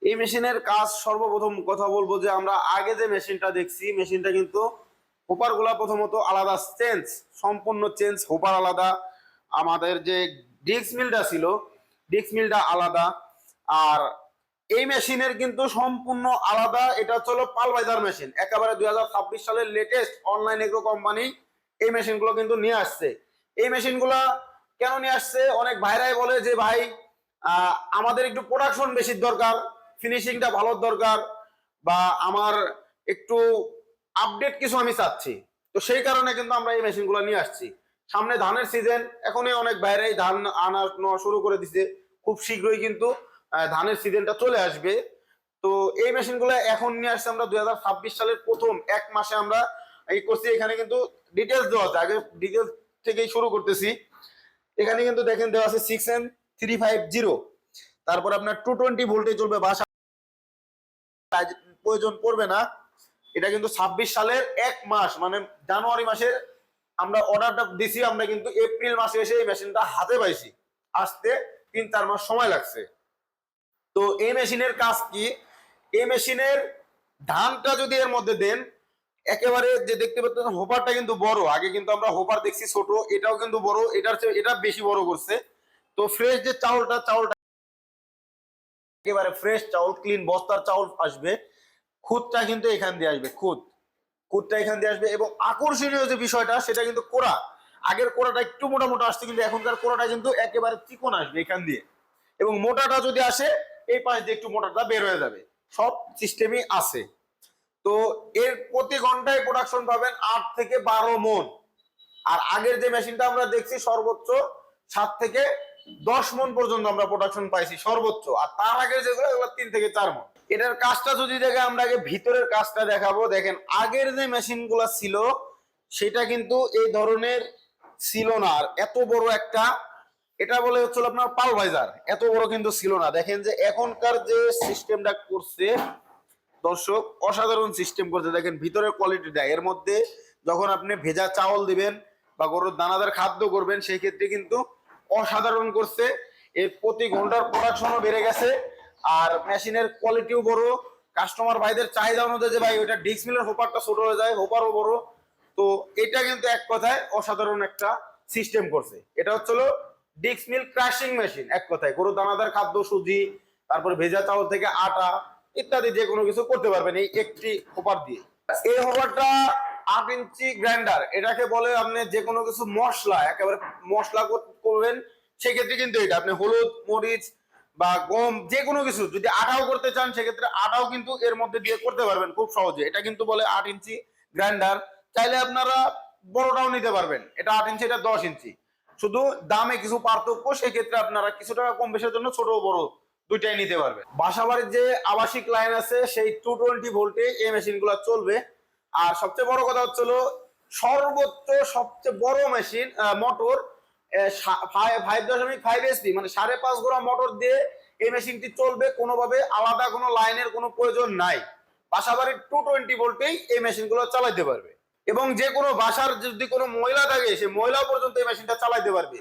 এই মেশিনের কাজ সর্বপ্রথম কথা বলবো যে আমরা আগে যে মেশিনটা দেখছি, মেশিনটা কিন্তু হোপার গুলা প্রথমত আলাদা চেঞ্জ, সম্পূর্ণ চেঞ্জ। হোপার আলাদা, আমাদের যে ডিস্ক মিলটা ছিল ডিস্ক মিলটা আলাদা। আর এই মেশিনের কিন্তু সম্পূর্ণ আলাদা। এটা হলো পালভাইজার মেশিন, একেবারে 2026 সালের লেটেস্ট অনলাইন এগ্রো কোম্পানি এই মেশিনগুলো কিন্তু নিয়ে আসছে। এই মেশিনগুলা কেন নিয়ে আসছে, অনেক ভাইরাই বলে যে ভাই আমাদের একটু প্রোডাকশন বেশি দরকার, ফিনিশিংটা ভালো দরকার, বা আমার একটু আপডেট কিছু আমি চাচ্ছি। তো সেই কারণে কিন্তু আমরা এই মেশিনগুলো নিয়ে আসছি। সামনে ধানের সিজন, এখনই অনেক বাইরেই ধান আনা নেওয়া শুরু করে দিছে। খুব শীঘ্রই কিন্তু ধানের সিজনটা চলে আসবে। তো এই মেশিনগুলো এখন নিয়ে আসছে আমরা 2026 সালের প্রথম এক মাসে আমরা এই করছি। এখানে কিন্তু ডিটেলস দেওয়া আছে, আগে ডিটেলস থেকেই শুরু করতেছি। এখানে কিন্তু দেখেন দেওয়া আছে 6M350, তারপর আপনার 220 ভোল্টে চলবে, বাসা প্রয়োজন পড়বে না। এটা কিন্তু 26 সালের এক মাস, মানে জানুয়ারি মাসে আমরা অর্ডারটা দিছি, আমরা কিন্তু এপ্রিল মাসে এসে এই মেশিনটা হাতে পাইছি। আসতে 3-4 মাস সময় লাগছে। তো এই মেশিনের কাজ কি, এই মেশিনের ধানটা যদি এর মধ্যে দেন, একেবারে যে দেখতে পাচ্ছেন হোপারটা কিন্তু বড়। আগে কিন্তু আমরা হোপার দেখছি ছোট, এটাও কিন্তু বড়, এটার চেয়ে এটা বেশি বড় করছে। তো ফ্রেশ যে চাউলটা একেবারে ফ্রেশ চাউল, ক্লিন বস্তার চাউল আসবে। খুদটা কিন্তু এখান দিয়ে আসবে, খুদটা এখান দিয়ে আসবে। এবং আকর্ষণীয় যে বিষয়টা, সেটা কিন্তু কোড়া। আগের কোড়াটা একটু মোটা মোটা আসছে, কিন্তু এখনকার কোড়াটা কিন্তু একেবারে চিকন আসবে এখান দিয়ে। এবং মোটাটা যদি আসে, এই পাশ দিয়ে একটু মোটাটা বের হয়ে যাবে। সব সিস্টেমই আছে। তো এর প্রতি ঘন্টায় প্রোডাকশন পাবেন 8 থেকে 12 মন। আর আগের যে মেশিনটা আমরা দেখছি সর্বোচ্চ 7 থেকে 10 মন পর্যন্ত আমরা প্রোডাকশন পাইছি সর্বোচ্চ। আর তার আগে যেগুলো, এগুলো 3 থেকে 4 মন। এটার কাজটা যদি দেখে, আমরা আগে ভিতরের কাজটা দেখাবো। দেখেন আগের যে মেশিনগুলো ছিল সেটা কিন্তু এই ধরনের ছিল না। আর এত বড় একটা, এটা বলে হচ্ছিল আপনার পালভাইজার, এত বড় কিন্তু ছিল না। দেখেন যে এখনকার যে সিস্টেমটা করছে দর্শক, অসাধারণ সিস্টেম করছে। দেখেন ভিতরের কোয়ালিটিটা, এর মধ্যে যখন আপনি ভেজা চাউল দিবেন বা গরুর দানাদার খাদ্য করবেন, সেই ক্ষেত্রে কিন্তু অসাধারণ করছে। এর প্রতি ঘন্টার প্রোডাকশনও বেড়ে গেছে, আর মেশিনের কোয়ালিটিও বড়। কাস্টমার ভাইদের চাহিদা অনুযায়ী, যে ভাই ওইটা ডিস্ক মিলের হোপারটা ছোট হয়ে যায়, হোপারও বড়। তো এটা কিন্তু এক কথায় অসাধারণ একটা সিস্টেম করছে। এটা হচ্ছিল ডিস্ক মিল ক্রাশিং মেশিন, এক কথায় গরুর দানাদার খাদ্য, সুজি, তারপর ভেজা চাউল থেকে আটা ইত্যাদি যে কোনো কিছু করতে পারবেন এই একটি হোপার দিয়ে। এই হোপারটা 8 ইঞ্চি গ্রাইন্ডার, এটাকে বলে আপনি যে কোনো কিছু মশলা, একেবারে মশলা করবেন, সেক্ষেত্রে কিন্তু এটা আপনি হলুদ, মরিচ বা গম, যে কোনো কিছু যদি আটাও করতে চান, সেক্ষেত্রে আটাও কিন্তু এর মধ্যে দিয়ে করতে পারবেন খুব সহজে। এটা কিন্তু বলে 8 ইঞ্চি গ্রাইন্ডার। চাইলে আপনারা বড়টাও নিতে পারবেন, এটা 8 ইঞ্চি, এটা 10 ইঞ্চি। শুধু দামে কিছু পার্থক্য, সেক্ষেত্রে আপনারা কিছু টাকা কম বেশির জন্য ছোট বড় দুইটাই নিতে পারবে। বাসাবাড়ির যে আবাসিক লাইন আছে, সেই 220 ভোল্টে এই মেশিনগুলো চলবে। আর সবচেয়ে বড় কথা হচ্ছিল সর্বোচ্চ সবচেয়ে বড় মেশিন মোটর 5.5 মানে 5.5 গোড়া মোটর দিয়ে এই মেশিনটি চলবে। কোনোভাবে আলাদা কোনো লাইনের কোনো প্রয়োজন নাই। বাসাবাড়ির 220 ভোল্টেই এই মেশিনগুলো চালাইতে পারবে। এবং যে কোনো বাসার যদি কোনো মহিলা থাকে, সে মহিলা পর্যন্ত এই মেশিনটা চালাইতে পারবে,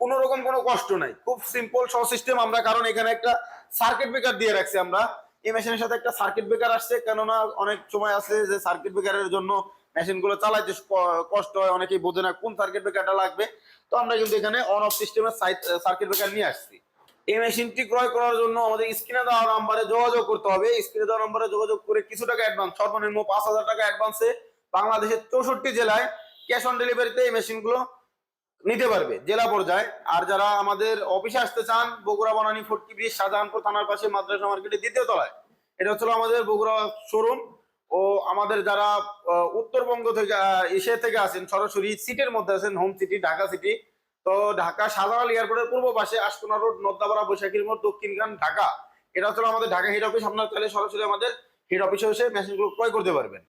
কোনো রকম কোনো কষ্ট নাই। খুব সিম্পল সহ সিস্টেম আমরা, কারণ এখানে একটা সার্কিট ব্রেকার দিয়ে রাখছি আমরা। এই মেশিনের সাথে একটা সার্কিট ব্রেকার আসছে, কেননা অনেক সময় আছে যে সার্কিট ব্রেকারের জন্য মেশিনগুলো চালাইতে কষ্ট হয়, অনেকেই বোঝে না কোন সার্কিট ব্রেকারটা লাগবে। তো আমরা কিন্তু এখানে অন অফ সিস্টেমের সার্কিট ব্রেকার নিয়ে আসছি। এই মেশিনটি ক্রয় করার জন্য আমাদের স্ক্রিনে দেওয়া নাম্বারে যোগাযোগ করতে হবে। স্ক্রিনে দেওয়া নাম্বারে যোগাযোগ করে কিছু টাকা অ্যাডভান্স, সর্বনিম্ন 5,000 টাকা অ্যাডভান্সে বাংলাদেশের 64 জেলায় ক্যাশ অন ডেলিভারিতে এই মেশিনগুলো নিতে পারবে জেলা পর্যায়ে। আর যারা আমাদের অফিসে আসতে চান, বগুড়া বনানী ফটকি ব্রিজ, শাহজাহানপুর থানার পাশে মাদ্রাসা মার্কেটের 2য় তলায়, এটা হচ্ছে আমাদের বগুড়া শোরুম। ও আমাদের যারা উত্তরবঙ্গ থেকে এশিয়া থেকে আসেন, সরাসরি সিটির মধ্যে আছেন, হোম সিটি ঢাকা সিটি, তো ঢাকা শাহজালাল এয়ারপোর্টের পূর্ব পাশে আশকোনা রোড, নদ্দাপাড়া, বৈশাখীর মোড়, দক্ষিণখান, ঢাকা। এটা হচ্ছে আমাদের ঢাকা হেড অফিস। আপনারা চাইলে সরাসরি আমাদের হেড অফিসে এসে মেশিনগুলো ক্রয় করতে পারবেন।